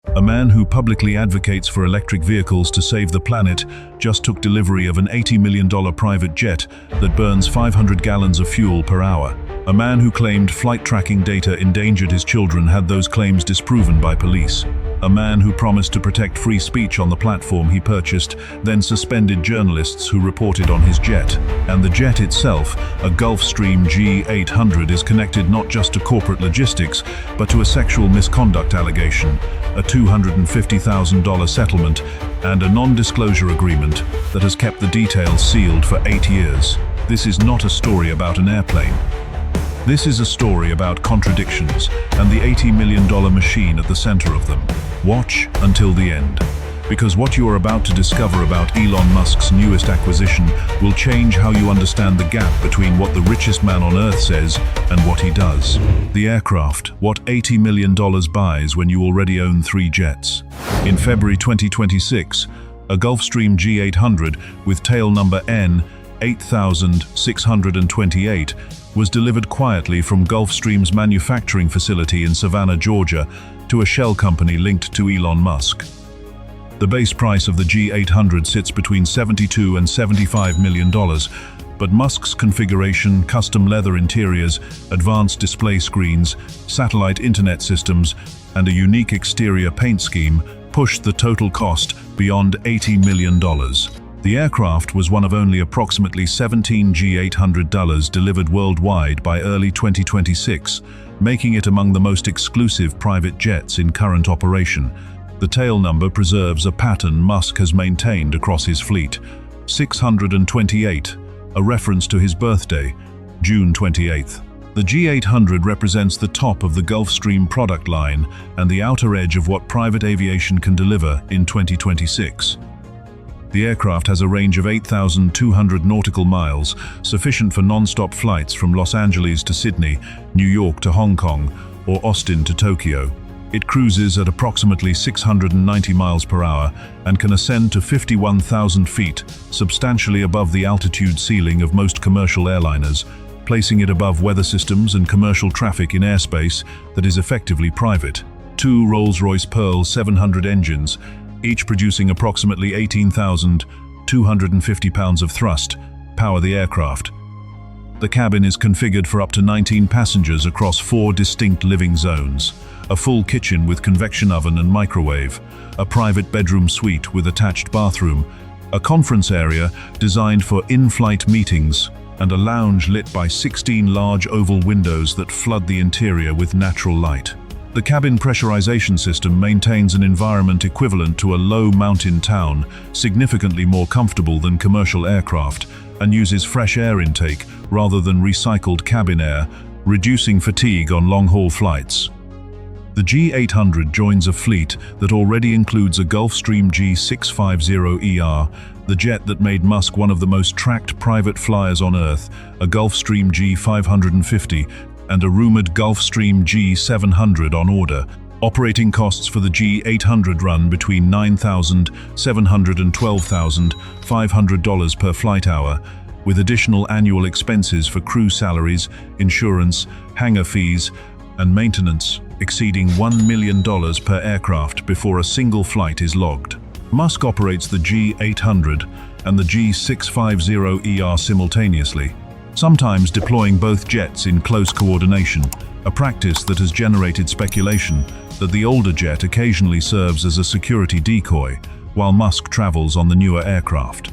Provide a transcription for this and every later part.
A man who publicly advocates for electric vehicles to save the planet just took delivery of an $80 million private jet that burns 500 gallons of fuel per hour. A man who claimed flight tracking data endangered his children had those claims disproven by police. A man who promised to protect free speech on the platform he purchased, then suspended journalists who reported on his jet. And the jet itself, a Gulfstream G800, is connected not just to corporate logistics, but to a sexual misconduct allegation, a $250,000 settlement, and a non-disclosure agreement that has kept the details sealed for 8 years. This is not a story about an airplane. This is a story about contradictions and the $80 million machine at the center of them. Watch until the end, because what you are about to discover about Elon Musk's newest acquisition will change how you understand the gap between what the richest man on Earth says and what he does. The aircraft, what $80 million buys when you already own 3 jets. In February 2026, a Gulfstream G800 with tail number N8628 was delivered quietly from Gulfstream's manufacturing facility in Savannah, Georgia, to a shell company linked to Elon Musk. The base price of the G800 sits between $72 and $75 million, but Musk's configuration, custom leather interiors, advanced display screens, satellite internet systems, and a unique exterior paint scheme pushed the total cost beyond $80 million. The aircraft was one of only approximately 17 G800 delivered worldwide by early 2026, making it among the most exclusive private jets in current operation. The tail number preserves a pattern Musk has maintained across his fleet, 628, a reference to his birthday, June 28th. The G800 represents the top of the Gulfstream product line and the outer edge of what private aviation can deliver in 2026. The aircraft has a range of 8,200 nautical miles, sufficient for non-stop flights from Los Angeles to Sydney, New York to Hong Kong, or Austin to Tokyo. It cruises at approximately 690 miles per hour and can ascend to 51,000 feet, substantially above the altitude ceiling of most commercial airliners, placing it above weather systems and commercial traffic in airspace that is effectively private. 2 Rolls-Royce Pearl 700 engines, each producing approximately 18,250 pounds of thrust, power the aircraft. The cabin is configured for up to 19 passengers across 4 distinct living zones, a full kitchen with convection oven and microwave, a private bedroom suite with attached bathroom, a conference area designed for in-flight meetings, and a lounge lit by 16 large oval windows that flood the interior with natural light. The cabin pressurization system maintains an environment equivalent to a low mountain town, significantly more comfortable than commercial aircraft, and uses fresh air intake rather than recycled cabin air, reducing fatigue on long-haul flights. The G800 joins a fleet that already includes a Gulfstream G650ER, the jet that made Musk one of the most tracked private flyers on Earth, a Gulfstream G550, and a rumored Gulfstream G700 on order. Operating costs for the G800 run between $9,700 and $12,500 per flight hour, with additional annual expenses for crew salaries, insurance, hangar fees, and maintenance exceeding $1 million per aircraft before a single flight is logged. Musk operates the G800 and the G650ER simultaneously, sometimes deploying both jets in close coordination, a practice that has generated speculation that the older jet occasionally serves as a security decoy, while Musk travels on the newer aircraft.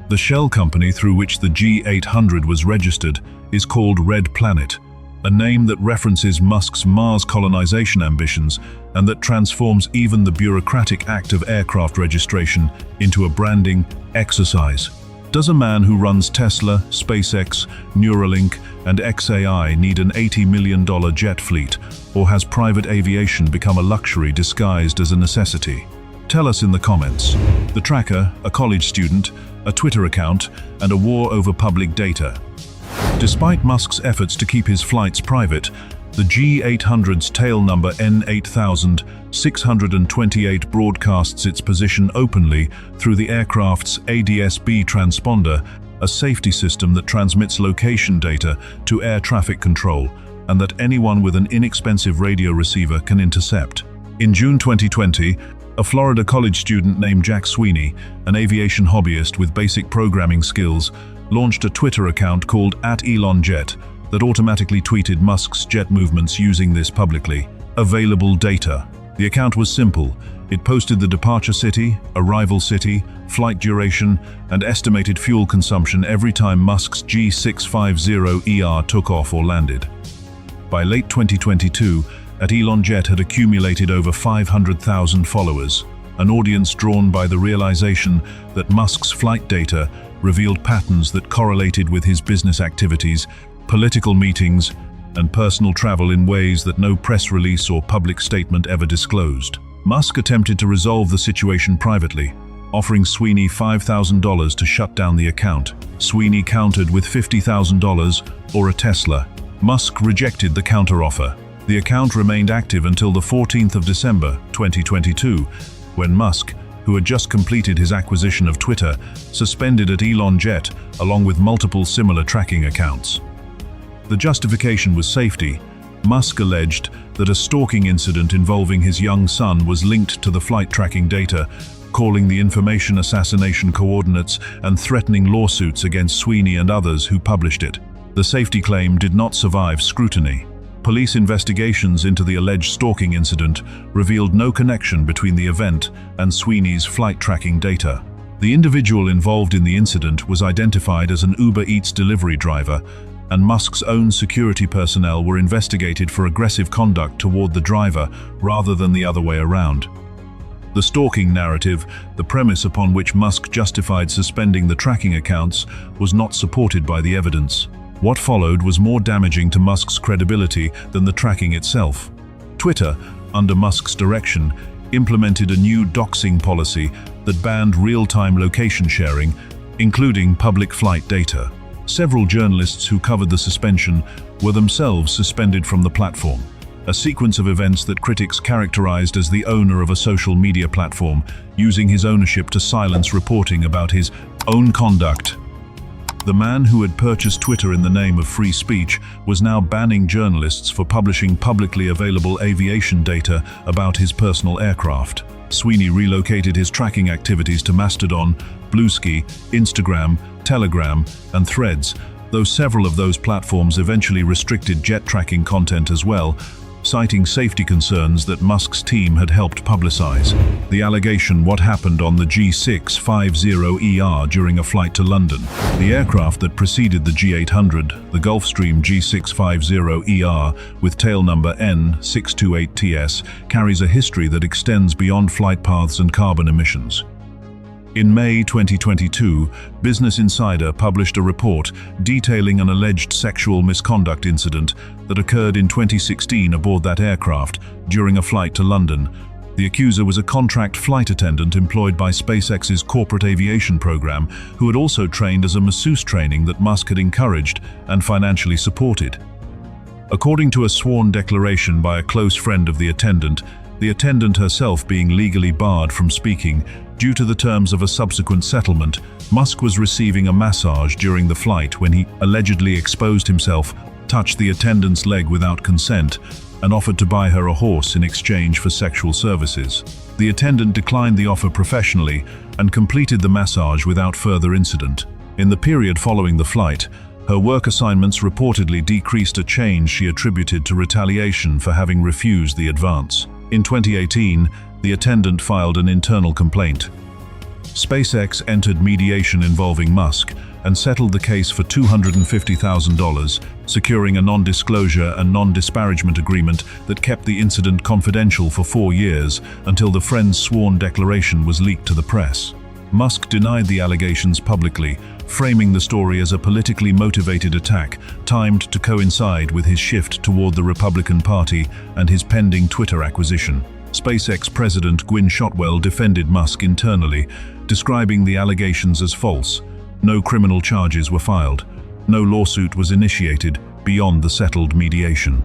The shell company through which the G800 was registered is called Red Planet, a name that references Musk's Mars colonization ambitions and that transforms even the bureaucratic act of aircraft registration into a branding exercise. Does a man who runs Tesla, SpaceX, Neuralink, and XAI need an $80 million jet fleet, or has private aviation become a luxury disguised as a necessity? Tell us in the comments. The tracker, a college student, a Twitter account, and a war over public data. Despite Musk's efforts to keep his flights private, the G800's tail number N8628 broadcasts its position openly through the aircraft's ADS-B transponder, a safety system that transmits location data to air traffic control and that anyone with an inexpensive radio receiver can intercept. In June 2020, a Florida college student named Jack Sweeney, an aviation hobbyist with basic programming skills, launched a Twitter account called @ElonJet that automatically tweeted Musk's jet movements using this publicly available data. The account was simple. It posted the departure city, arrival city, flight duration, and estimated fuel consumption every time Musk's G650ER took off or landed. By late 2022, @ElonJet had accumulated over 500,000 followers, an audience drawn by the realization that Musk's flight data revealed patterns that correlated with his business activities, political meetings, and personal travel in ways that no press release or public statement ever disclosed. Musk attempted to resolve the situation privately, offering Sweeney $5,000 to shut down the account. Sweeney countered with $50,000 or a Tesla. Musk rejected the counteroffer. The account remained active until the 14th of December, 2022, when Musk, who had just completed his acquisition of Twitter, suspended @ElonJet along with multiple similar tracking accounts. The justification was safety. Musk alleged that a stalking incident involving his young son was linked to the flight tracking data, calling the information assassination coordinates and threatening lawsuits against Sweeney and others who published it. The safety claim did not survive scrutiny. Police investigations into the alleged stalking incident revealed no connection between the event and Sweeney's flight tracking data. The individual involved in the incident was identified as an Uber Eats delivery driver, and Musk's own security personnel were investigated for aggressive conduct toward the driver rather than the other way around. The stalking narrative, the premise upon which Musk justified suspending the tracking accounts, was not supported by the evidence. What followed was more damaging to Musk's credibility than the tracking itself. Twitter, under Musk's direction, implemented a new doxing policy that banned real-time location sharing, including public flight data. Several journalists who covered the suspension were themselves suspended from the platform, a sequence of events that critics characterized as the owner of a social media platform, using his ownership to silence reporting about his own conduct. The man who had purchased Twitter in the name of free speech was now banning journalists for publishing publicly available aviation data about his personal aircraft. Sweeney relocated his tracking activities to Mastodon, Bluesky, Instagram, Telegram, and Threads, though several of those platforms eventually restricted jet tracking content as well, citing safety concerns that Musk's team had helped publicize. The allegation: what happened on the G650ER during a flight to London. The aircraft that preceded the G800, the Gulfstream G650ER, with tail number N628TS, carries a history that extends beyond flight paths and carbon emissions. In May 2022, Business Insider published a report detailing an alleged sexual misconduct incident that occurred in 2016 aboard that aircraft during a flight to London. The accuser was a contract flight attendant employed by SpaceX's corporate aviation program, who had also trained as a masseuse training that Musk had encouraged and financially supported. According to a sworn declaration by a close friend of the attendant herself being legally barred from speaking due to the terms of a subsequent settlement, Musk was receiving a massage during the flight when he allegedly exposed himself, touched the attendant's leg without consent, and offered to buy her a horse in exchange for sexual services. The attendant declined the offer professionally and completed the massage without further incident. In the period following the flight, her work assignments reportedly decreased, a change she attributed to retaliation for having refused the advance. In 2018, the attendant filed an internal complaint. SpaceX entered mediation involving Musk and settled the case for $250,000, securing a non-disclosure and non-disparagement agreement that kept the incident confidential for 4 years until the friend's sworn declaration was leaked to the press. Musk denied the allegations publicly, framing the story as a politically motivated attack timed to coincide with his shift toward the Republican Party and his pending Twitter acquisition. SpaceX President Gwynne Shotwell defended Musk internally, describing the allegations as false. No criminal charges were filed. No lawsuit was initiated beyond the settled mediation.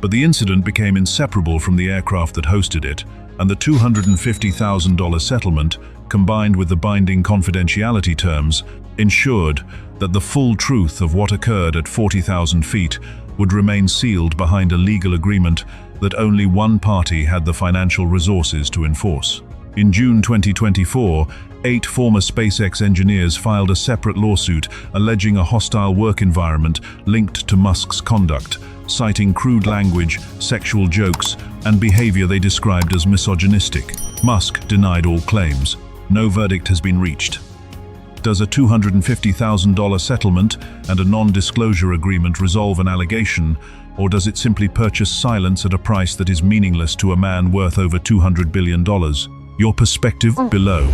But the incident became inseparable from the aircraft that hosted it, and the $250,000 settlement, combined with the binding confidentiality terms, ensured that the full truth of what occurred at 40,000 feet would remain sealed behind a legal agreement that only one party had the financial resources to enforce. In June 2024, 8 former SpaceX engineers filed a separate lawsuit alleging a hostile work environment linked to Musk's conduct, citing crude language, sexual jokes, and behavior they described as misogynistic. Musk denied all claims. No verdict has been reached. Does a $250,000 settlement and a non-disclosure agreement resolve an allegation, or does it simply purchase silence at a price that is meaningless to a man worth over $200 billion? Your perspective below.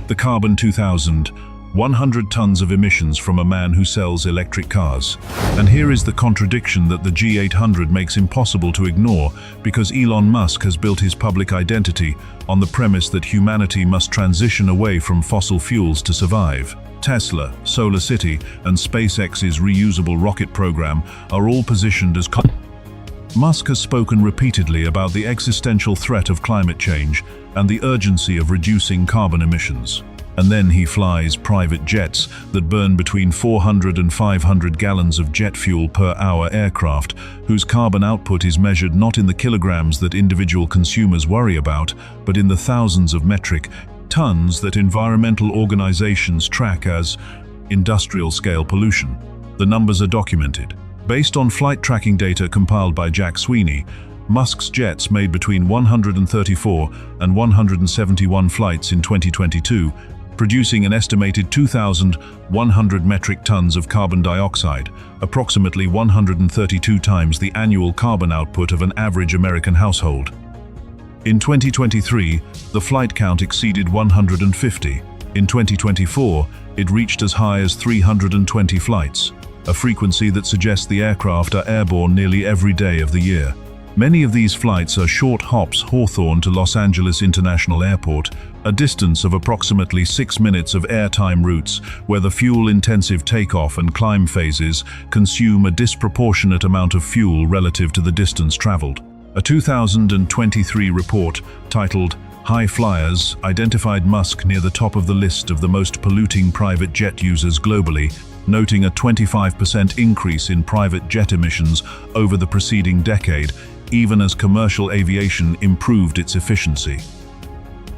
The Carbon 2000, 100 tons of emissions from a man who sells electric cars. And here is the contradiction that the G800 makes impossible to ignore, because Elon Musk has built his public identity on the premise that humanity must transition away from fossil fuels to survive. Tesla, Solar City, and SpaceX's reusable rocket program are all positioned as Musk has spoken repeatedly about the existential threat of climate change and the urgency of reducing carbon emissions. And then he flies private jets that burn between 400 and 500 gallons of jet fuel per hour aircraft, whose carbon output is measured not in the kilograms that individual consumers worry about, but in the thousands of metric tons that environmental organizations track as industrial-scale pollution. The numbers are documented. Based on flight tracking data compiled by Jack Sweeney, Musk's jets made between 134 and 171 flights in 2022, producing an estimated 2,100 metric tons of carbon dioxide, approximately 132 times the annual carbon output of an average American household. In 2023, the flight count exceeded 150. In 2024, it reached as high as 320 flights, a frequency that suggests the aircraft are airborne nearly every day of the year. Many of these flights are short hops Hawthorne to Los Angeles International Airport, a distance of approximately 6 minutes of airtime routes where the fuel-intensive takeoff and climb phases consume a disproportionate amount of fuel relative to the distance traveled. A 2023 report titled High Flyers identified Musk near the top of the list of the most polluting private jet users globally, noting a 25% increase in private jet emissions over the preceding decade, even as commercial aviation improved its efficiency.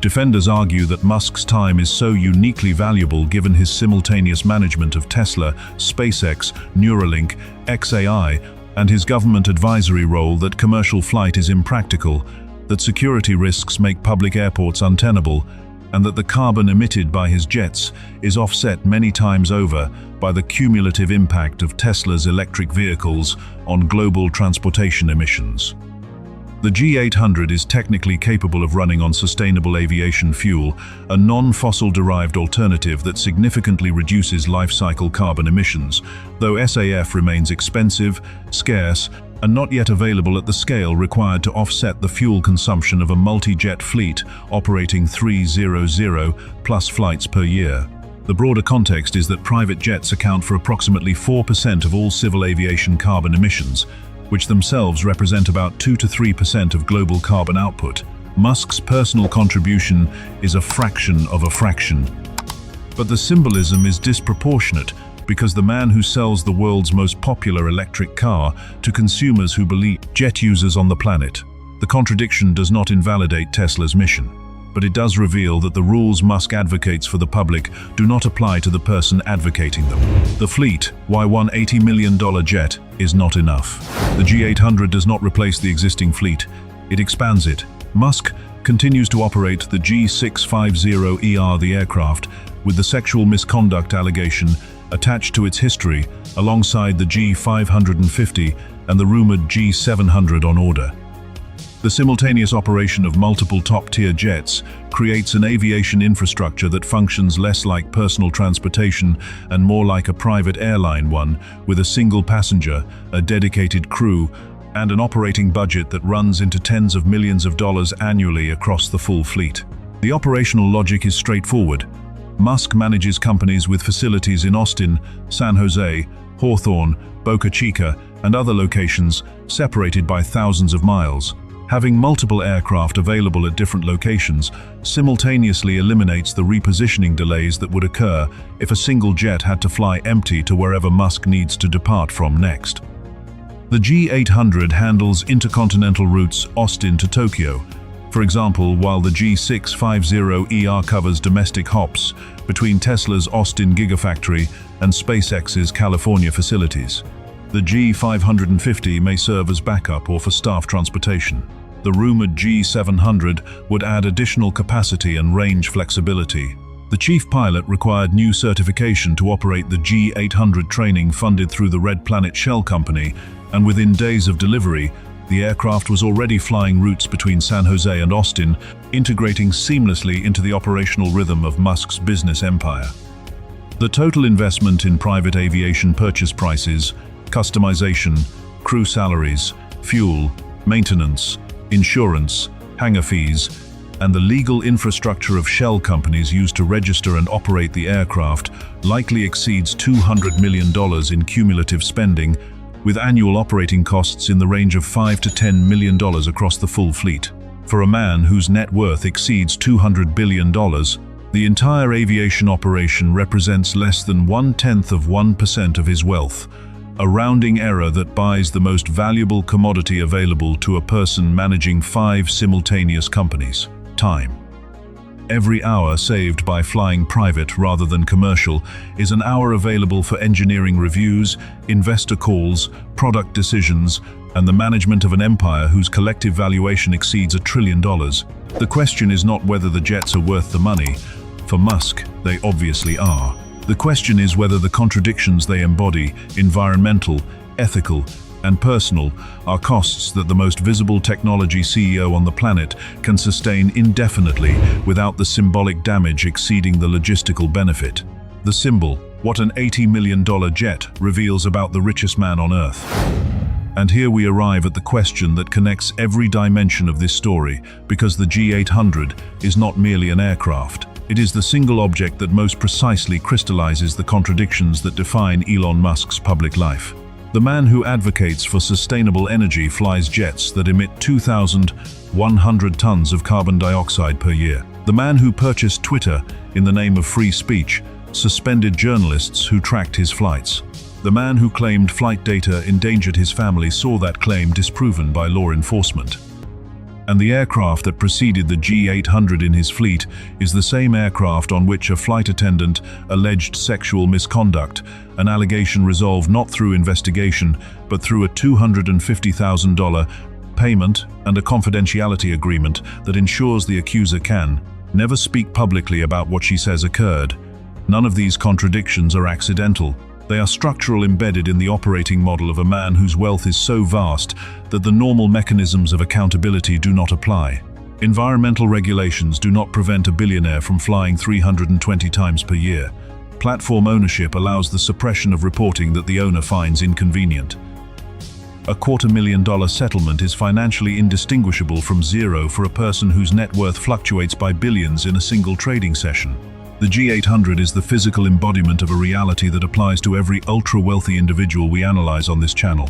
Defenders argue that Musk's time is so uniquely valuable given his simultaneous management of Tesla, SpaceX, Neuralink, XAI, and his government advisory role that commercial flight is impractical, that security risks make public airports untenable, and that the carbon emitted by his jets is offset many times over by the cumulative impact of Tesla's electric vehicles on global transportation emissions. The G800 is technically capable of running on sustainable aviation fuel, a non-fossil-derived alternative that significantly reduces life cycle carbon emissions, though SAF remains expensive, scarce, and not yet available at the scale required to offset the fuel consumption of a multi-jet fleet operating 300+ flights per year. The broader context is that private jets account for approximately 4% of all civil aviation carbon emissions, which themselves represent about 2 to 3% of global carbon output. Musk's personal contribution is a fraction of a fraction. But the symbolism is disproportionate because the man who sells the world's most popular electric car to consumers who believe jet users on the planet. The contradiction does not invalidate Tesla's mission, but it does reveal that the rules Musk advocates for the public do not apply to the person advocating them. The fleet, why one $80 million jet, is not enough. The G800 does not replace the existing fleet, it expands it. Musk continues to operate the G650ER, the aircraft, with the sexual misconduct allegation attached to its history, alongside the G550 and the rumored G700 on order. The simultaneous operation of multiple top-tier jets creates an aviation infrastructure that functions less like personal transportation and more like a private airline one, with a single passenger, a dedicated crew, and an operating budget that runs into tens of millions of dollars annually across the full fleet. The operational logic is straightforward. Musk manages companies with facilities in Austin, San Jose, Hawthorne, Boca Chica, and other locations separated by thousands of miles. Having multiple aircraft available at different locations simultaneously eliminates the repositioning delays that would occur if a single jet had to fly empty to wherever Musk needs to depart from next. The G800 handles intercontinental routes Austin to Tokyo. For example, while the G650ER covers domestic hops between Tesla's Austin Gigafactory and SpaceX's California facilities. The G550 may serve as backup or for staff transportation. The rumored G700 would add additional capacity and range flexibility. The chief pilot required new certification to operate the G800 training funded through the Red Planet Shell Company, and within days of delivery, the aircraft was already flying routes between San Jose and Austin, integrating seamlessly into the operational rhythm of Musk's business empire. The total investment in private aviation purchase prices, customization, crew salaries, fuel, maintenance, insurance, hangar fees, and the legal infrastructure of shell companies used to register and operate the aircraft likely exceeds $200 million in cumulative spending, with annual operating costs in the range of $5 to $10 million across the full fleet. For a man whose net worth exceeds $200 billion, the entire aviation operation represents less than 0.1% of his wealth, a rounding error that buys the most valuable commodity available to a person managing 5 simultaneous companies: time. Every hour saved by flying private rather than commercial is an hour available for engineering reviews, investor calls, product decisions, and the management of an empire whose collective valuation exceeds $1 trillion. The question is not whether the jets are worth the money. For Musk, they obviously are. The question is whether the contradictions they embody, environmental, ethical, and personal, are costs that the most visible technology CEO on the planet can sustain indefinitely without the symbolic damage exceeding the logistical benefit. The symbol, what an $80 million jet reveals about the richest man on Earth. And here we arrive at the question that connects every dimension of this story, because the G800 is not merely an aircraft. It is the single object that most precisely crystallizes the contradictions that define Elon Musk's public life. The man who advocates for sustainable energy flies jets that emit 2,100 tons of carbon dioxide per year. The man who purchased Twitter in the name of free speech suspended journalists who tracked his flights. The man who claimed flight data endangered his family saw that claim disproven by law enforcement. And the aircraft that preceded the G800 in his fleet is the same aircraft on which a flight attendant alleged sexual misconduct, an allegation resolved not through investigation, but through a $250,000 payment and a confidentiality agreement that ensures the accuser can never speak publicly about what she says occurred. None of these contradictions are accidental. They are structural, embedded in the operating model of a man whose wealth is so vast that the normal mechanisms of accountability do not apply. Environmental regulations do not prevent a billionaire from flying 320 times per year. Platform ownership allows the suppression of reporting that the owner finds inconvenient. A $250,000 settlement is financially indistinguishable from zero for a person whose net worth fluctuates by billions in a single trading session. The G800 is the physical embodiment of a reality that applies to every ultra-wealthy individual we analyze on this channel.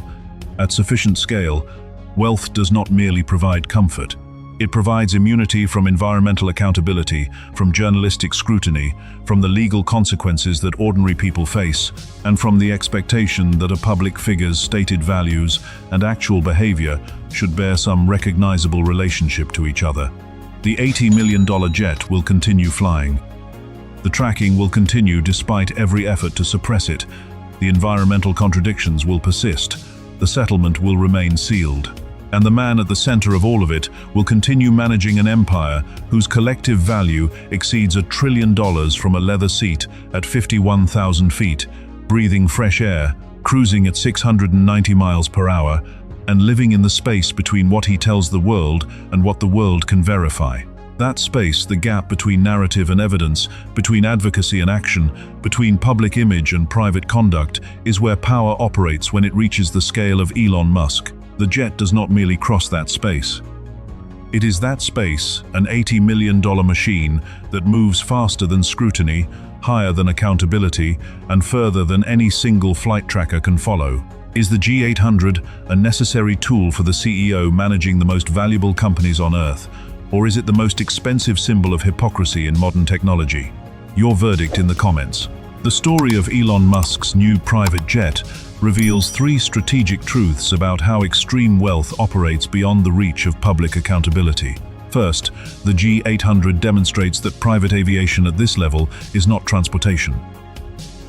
At sufficient scale, wealth does not merely provide comfort. It provides immunity from environmental accountability, from journalistic scrutiny, from the legal consequences that ordinary people face, and from the expectation that a public figure's stated values and actual behavior should bear some recognizable relationship to each other. The $80 million jet will continue flying. The tracking will continue despite every effort to suppress it. The environmental contradictions will persist. The settlement will remain sealed. And the man at the center of all of it will continue managing an empire whose collective value exceeds $1 trillion from a leather seat at 51,000 feet, breathing fresh air, cruising at 690 miles per hour, and living in the space between what he tells the world and what the world can verify. That space, the gap between narrative and evidence, between advocacy and action, between public image and private conduct, is where power operates when it reaches the scale of Elon Musk. The jet does not merely cross that space. It is that space, an $80 million machine, that moves faster than scrutiny, higher than accountability, and further than any single flight tracker can follow. Is the G800 a necessary tool for the CEO managing the most valuable companies on Earth? Or is it the most expensive symbol of hypocrisy in modern technology? Your verdict in the comments. The story of Elon Musk's new private jet reveals 3 strategic truths about how extreme wealth operates beyond the reach of public accountability. First, the G800 demonstrates that private aviation at this level is not transportation.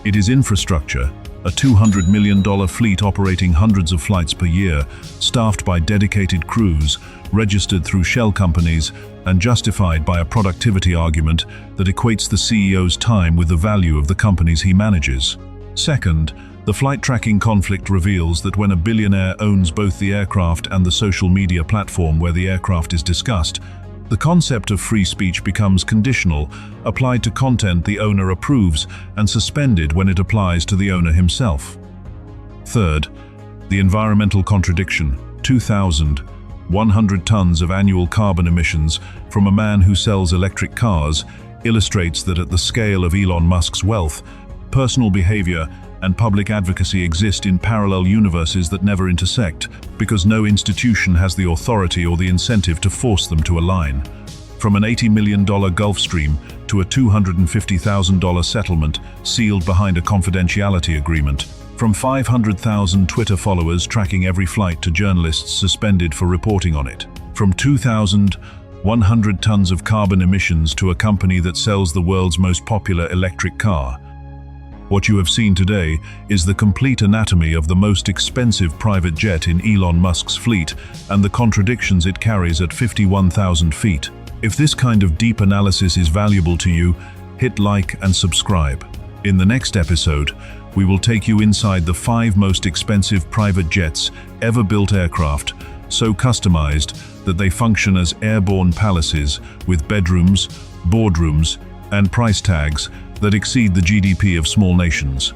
It is infrastructure, a $200 million fleet operating hundreds of flights per year, staffed by dedicated crews, registered through shell companies, and justified by a productivity argument that equates the CEO's time with the value of the companies he manages. Second, the flight tracking conflict reveals that when a billionaire owns both the aircraft and the social media platform where the aircraft is discussed, the concept of free speech becomes conditional, applied to content the owner approves, and suspended when it applies to the owner himself. Third, the environmental contradiction, 2,100 tons of annual carbon emissions from a man who sells electric cars, illustrates that at the scale of Elon Musk's wealth, personal behavior and public advocacy exist in parallel universes that never intersect, because no institution has the authority or the incentive to force them to align. From an $80 million Gulfstream to a $250,000 settlement sealed behind a confidentiality agreement. From 500,000 Twitter followers tracking every flight to journalists suspended for reporting on it. From 2,100 tons of carbon emissions to a company that sells the world's most popular electric car. What you have seen today is the complete anatomy of the most expensive private jet in Elon Musk's fleet and the contradictions it carries at 51,000 feet. If this kind of deep analysis is valuable to you, hit like and subscribe. In the next episode, we will take you inside the 5 most expensive private jets ever built aircraft, so customized that they function as airborne palaces with bedrooms, boardrooms, and price tags that exceed the GDP of small nations.